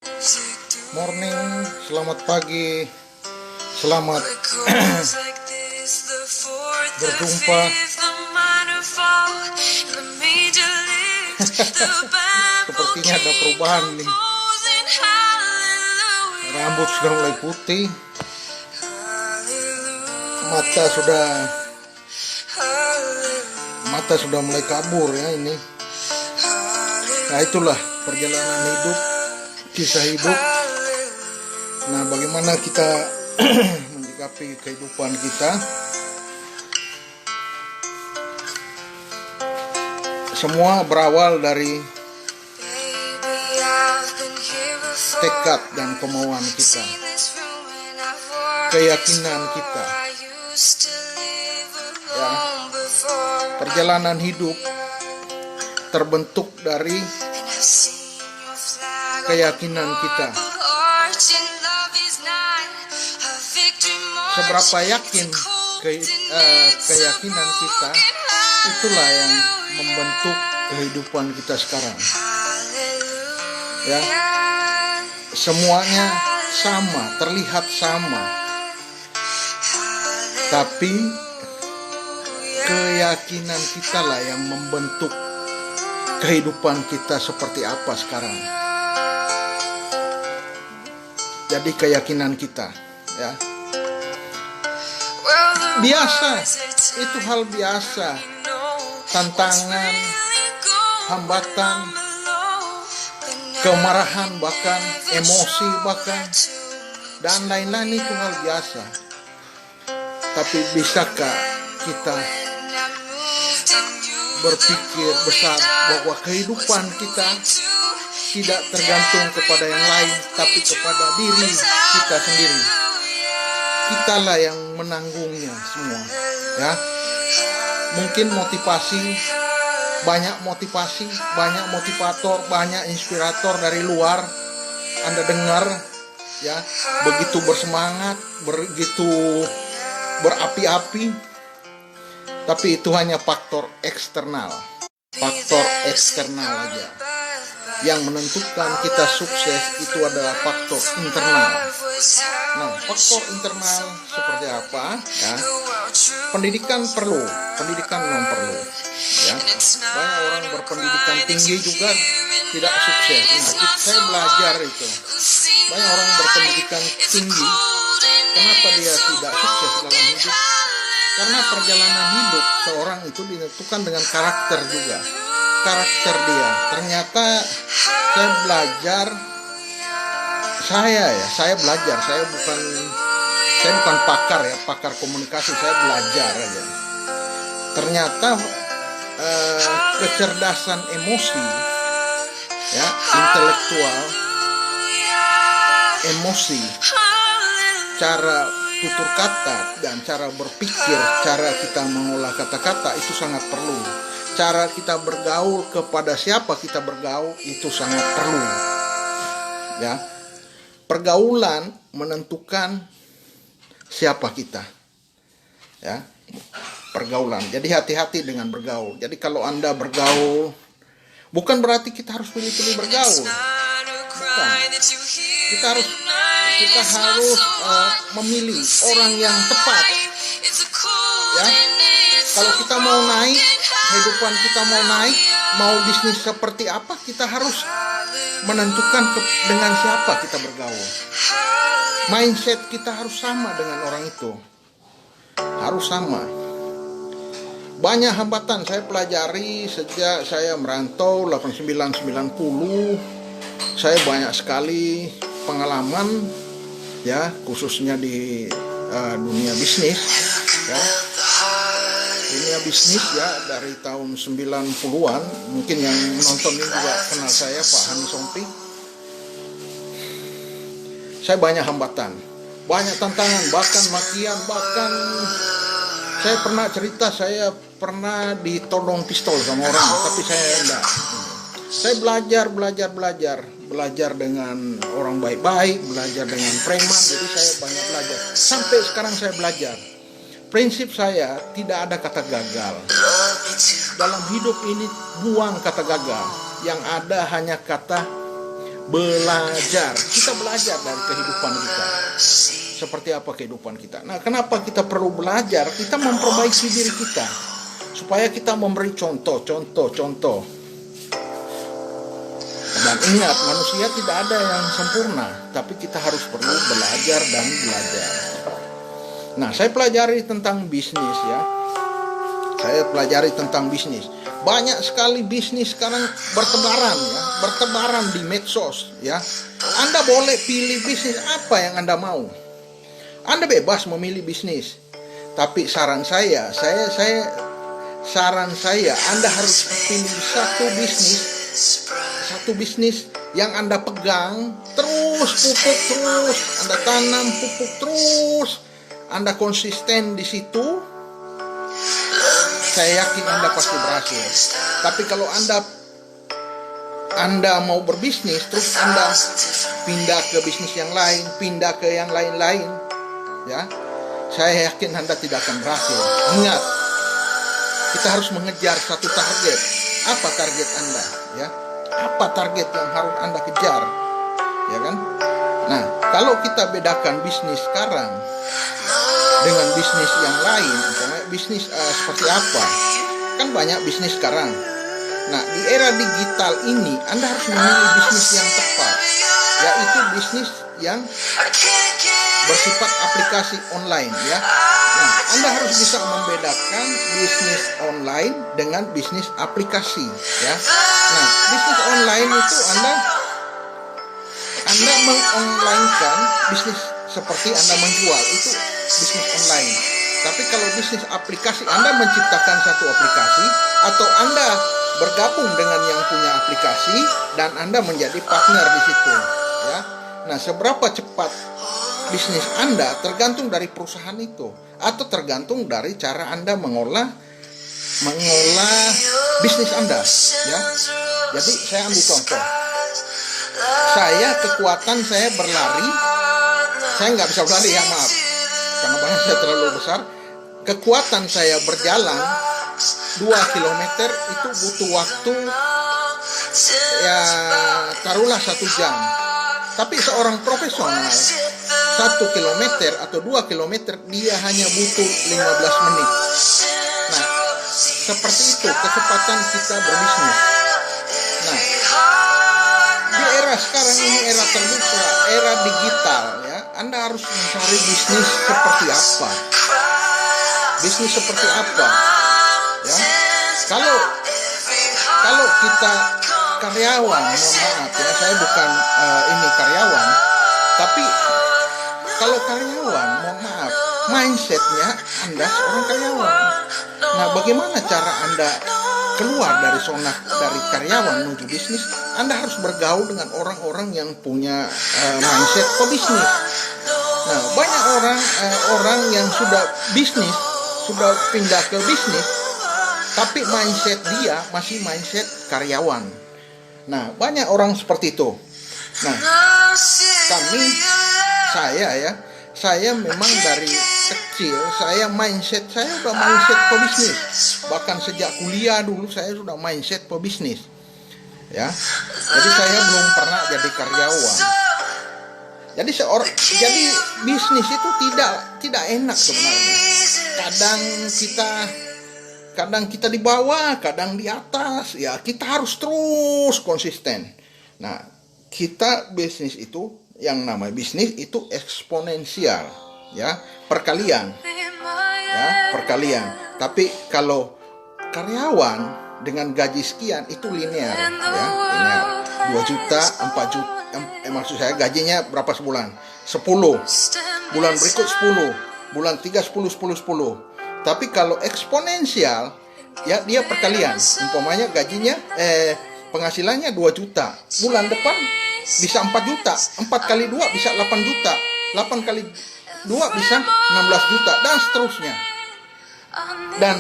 Morning, selamat pagi, selamat berjumpa. Sepertinya ada perubahan nih. Rambut sudah mulai putih, mata sudah mulai kabur ya ini. Nah, itulah perjalanan hidup, kisah hidup. Nah, bagaimana kita menyikapi kehidupan kita? Semua berawal dari tekad dan kemauan kita, keyakinan kita. Ya, perjalanan hidup terbentuk dari keyakinan kita. Seberapa yakin keyakinan kita, itulah yang membentuk kehidupan kita sekarang. Ya, semuanya sama, terlihat sama, tapi keyakinan kita lah yang membentuk kehidupan kita seperti apa sekarang. Jadi keyakinan kita, ya, biasa, itu hal biasa. Tantangan, hambatan, kemarahan, bahkan emosi, bahkan dan lain-lain itu hal biasa. Tapi bisakah kita berpikir besar bahwa kehidupan kita tidak tergantung kepada yang lain, tapi kepada diri kita sendiri. Kitalah yang menanggungnya semua, ya. Mungkin banyak motivator, banyak inspirator dari luar Anda dengar, ya, begitu bersemangat, begitu berapi-api, tapi itu hanya faktor eksternal aja. Yang menentukan kita sukses itu adalah faktor internal. Nah, faktor internal seperti apa? Ya, pendidikan memang perlu. Ya, banyak orang berpendidikan tinggi juga tidak sukses. Nah, saya belajar itu. Banyak orang berpendidikan tinggi, kenapa dia tidak sukses dalam hidup? Karena perjalanan hidup seorang itu ditentukan dengan karakter juga. Karakter dia. Ternyata saya belajar. Saya bukan pakar komunikasi, saya belajar aja. Ternyata kecerdasan emosi, ya, intelektual, emosi, cara tutur kata dan cara berpikir, cara kita mengolah kata-kata itu sangat perlu. Cara kita bergaul, kepada siapa kita bergaul itu sangat perlu. Ya. Pergaulan menentukan siapa kita. Ya. Pergaulan. Jadi hati-hati dengan bergaul. Jadi kalau Anda bergaul, bukan berarti kita harus pilih-pilih bergaul. Bukan. Kita harus memilih orang yang tepat. Ya. Kalau kita mau naik, kehidupan kita mau naik, mau bisnis seperti apa, kita harus menentukan dengan siapa kita bergaul. Mindset kita harus sama dengan orang itu. Harus sama. Banyak hambatan saya pelajari sejak saya merantau 89-90. Saya banyak sekali pengalaman, ya, khususnya di dunia bisnis, ya. Dunia bisnis, ya, dari tahun 90-an. Mungkin yang menonton ini juga kenal saya, Pak Hani Sompi. Saya banyak hambatan, banyak tantangan, bahkan makian, bahkan saya pernah cerita saya pernah ditodong pistol sama orang, tapi saya enggak. Saya belajar dengan orang baik-baik, belajar dengan preman, jadi saya banyak belajar. Sampai sekarang saya belajar. Prinsip saya, tidak ada kata gagal. Dalam hidup ini buang kata gagal. Yang ada hanya kata Belajar. Kita belajar dari kehidupan kita. Seperti apa kehidupan kita. Nah, kenapa kita perlu belajar? Kita memperbaiki diri kita. Supaya kita memberi contoh. Dan ingat, manusia tidak ada yang sempurna. Tapi kita harus perlu belajar dan belajar. Nah, saya pelajari tentang bisnis ya. Banyak sekali bisnis sekarang bertebaran di medsos ya. Anda boleh pilih bisnis apa yang Anda mau. Anda bebas memilih bisnis. Tapi saran saya Anda harus pilih satu bisnis yang Anda pegang terus, pupuk terus, Anda tanam pupuk terus, Anda konsisten di situ. Saya yakin Anda pasti berhasil. Tapi kalau Anda mau berbisnis, terus Anda pindah ke bisnis yang lain, pindah ke yang lain-lain, ya, saya yakin Anda tidak akan berhasil. Ingat, kita harus mengejar satu target. Apa target Anda? Ya, apa target yang harus Anda kejar? Ya kan? Nah, kalau kita bedakan bisnis sekarang dengan bisnis yang lain, bisnis seperti apa? Kan banyak bisnis sekarang. Nah, di era digital ini Anda harus memilih bisnis yang tepat, yaitu bisnis yang bersifat aplikasi online ya. Nah, Anda harus bisa membedakan bisnis online dengan bisnis aplikasi ya. Nah, bisnis online itu Anda mengonlinekan bisnis seperti Anda menjual, itu bisnis online. Tapi kalau bisnis aplikasi, Anda menciptakan satu aplikasi atau Anda bergabung dengan yang punya aplikasi dan Anda menjadi partner di situ ya. Nah, seberapa cepat bisnis Anda tergantung dari perusahaan itu atau tergantung dari cara Anda mengolah bisnis Anda ya. Jadi saya ambil contoh. Kekuatan saya berlari. Saya nggak bisa berlari ya, maaf. Karena badan saya terlalu besar. Kekuatan saya berjalan 2 km itu butuh waktu ya taruhlah 1 jam. Tapi seorang profesional 1 km atau 2 km dia hanya butuh 15 menit. Nah, seperti itu kecepatan kita berbisnis. Nah, di era sekarang ini era terbuka, era digital ya, Anda harus mencari bisnis seperti apa. Bisnis seperti apa? Ya. Kalau kita karyawan, mohon maaf ya, saya bukan ini karyawan, tapi kalau karyawan, mohon maaf, mindsetnya Anda seorang karyawan. Nah, bagaimana cara Anda keluar dari zona dari karyawan menuju bisnis? Anda harus bergaul dengan orang-orang yang punya mindset pebisnis. Nah, banyak orang yang sudah pindah ke bisnis, tapi mindset dia masih mindset karyawan. Nah, banyak orang seperti itu. Nah, saya memang dari kecil, mindset saya udah mindset pebisnis. Bahkan sejak kuliah dulu saya sudah mindset pebisnis. Ya. Jadi saya belum pernah jadi karyawan. Jadi bisnis itu tidak enak sebenarnya. Kadang kita di bawah, kadang di atas. Ya, kita harus terus konsisten. Nah, bisnis itu yang namanya bisnis itu eksponensial, ya, perkalian. Tapi kalau karyawan dengan gaji sekian itu linear, ya, linear. 2 juta, 4 juta, maksud saya gajinya berapa sebulan? 10. Bulan berikut 10. Bulan 3 10. Tapi kalau eksponensial, ya dia perkalian. Umpamanya gajinya penghasilannya 2 juta. Bulan depan bisa 4 juta. 4 kali 2 bisa 8 juta. 8 kali 2 bisa 16 juta dan seterusnya. Dan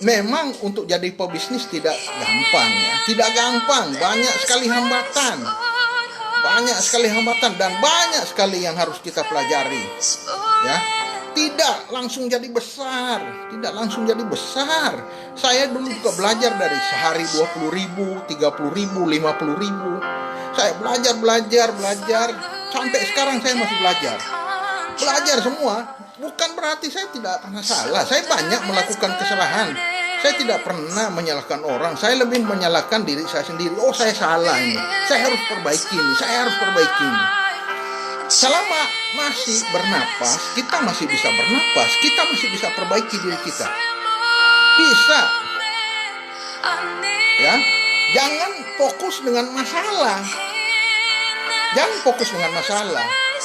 memang untuk jadi pebisnis tidak gampang ya. Tidak gampang, banyak sekali hambatan dan banyak sekali yang harus kita pelajari. Ya. Tidak langsung jadi besar. Saya dulu juga belajar dari sehari 20.000, 30.000, 50.000. Saya belajar. Sampai sekarang saya masih belajar semua. Bukan berarti saya tidak pernah salah. Saya banyak melakukan kesalahan. Saya tidak pernah menyalahkan orang. Saya lebih menyalahkan diri saya sendiri. Oh, saya salah ini. Saya harus perbaiki ini. Selama masih bernapas, kita masih bisa bernapas. Kita masih bisa perbaiki diri kita. Bisa. Ya, jangan fokus dengan masalah.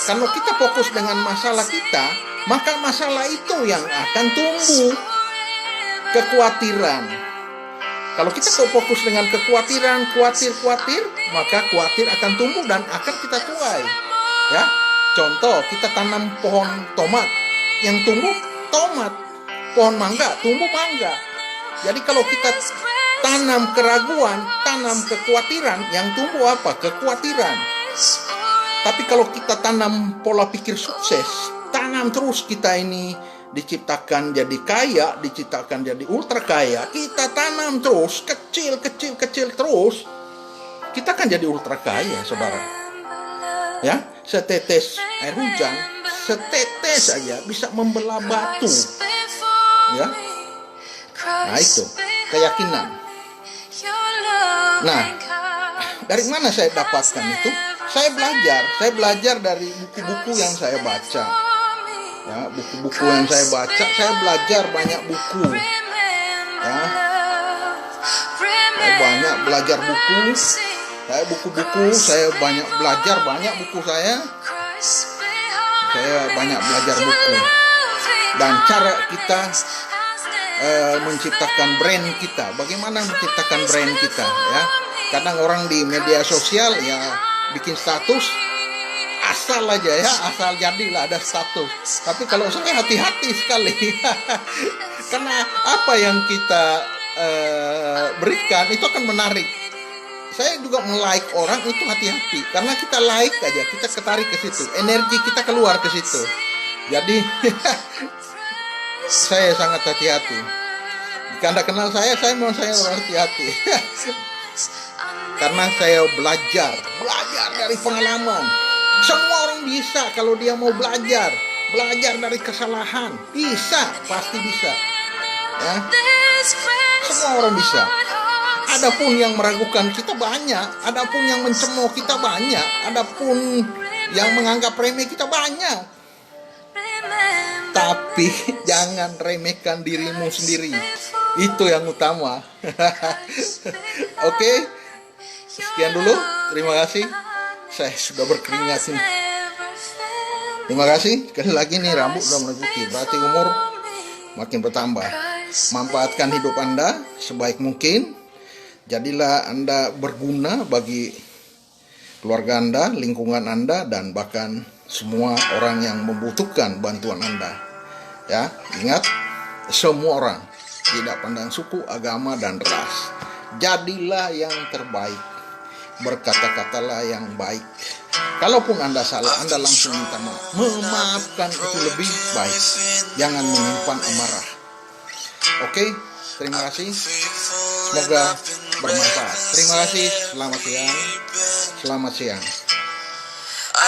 Kalau kita fokus dengan masalah kita, maka masalah itu yang akan tumbuh. Kekhawatiran. Kalau kita fokus dengan kekhawatiran, khawatir, maka khawatir akan tumbuh dan akan kita tuai. Ya, contoh kita tanam pohon tomat, yang tumbuh tomat. Pohon mangga, tumbuh mangga. Jadi kalau kita tanam keraguan, tanam kekhawatiran, yang tumbuh apa? Kekhawatiran. Tapi kalau kita tanam pola pikir sukses, tanam terus kita ini diciptakan jadi kaya, diciptakan jadi ultra kaya, kita tanam terus, kecil terus, kita akan jadi ultra kaya, saudara. Ya, setetes air hujan, setetes saja bisa membelah batu. Ya, nah itu keyakinan. Nah, dari mana saya dapatkan itu? Saya belajar dari buku-buku yang saya baca. Ya, buku-buku yang saya baca, saya belajar banyak buku. Ya, saya banyak belajar buku. Saya banyak belajar banyak buku saya. Saya banyak belajar buku. Dan cara kita menciptakan brand kita. Bagaimana menciptakan brand kita? Ya, kadang orang di media sosial ya bikin status asal aja ya, asal jadilah ada status. Tapi kalau saya hati-hati sekali karena apa yang kita berikan itu akan menarik. Saya juga like orang itu hati-hati karena kita like aja, kita ketarik ke situ, energi kita keluar ke situ. Jadi saya sangat hati-hati. Jika Anda kenal saya memang saya orang hati-hati. Karena saya belajar dari pengalaman. Semua orang bisa kalau dia mau belajar dari kesalahan. Pasti bisa. Ya. Semua orang bisa. Adapun yang meragukan kita banyak, adapun yang mencemooh kita banyak, adapun yang menganggap remeh kita banyak. Tapi jangan remehkan dirimu sendiri. Itu yang utama. Oke. Sekian dulu. Terima kasih. Saya sudah berkeringat ini. Terima kasih. Sekali lagi nih rambut sudah mulai putih. Berarti umur makin bertambah. Manfaatkan hidup Anda sebaik mungkin. Jadilah Anda berguna bagi keluarga Anda, lingkungan Anda, dan bahkan semua orang yang membutuhkan bantuan Anda. Ya, ingat, semua orang, tidak pandang suku, agama, dan ras. Jadilah yang terbaik. Berkata-katalah yang baik. Kalaupun Anda salah, Anda langsung minta maaf. Memaafkan itu lebih baik. Jangan menyimpan amarah. Oke, terima kasih. Semoga bermanfaat. Terima kasih. Selamat siang.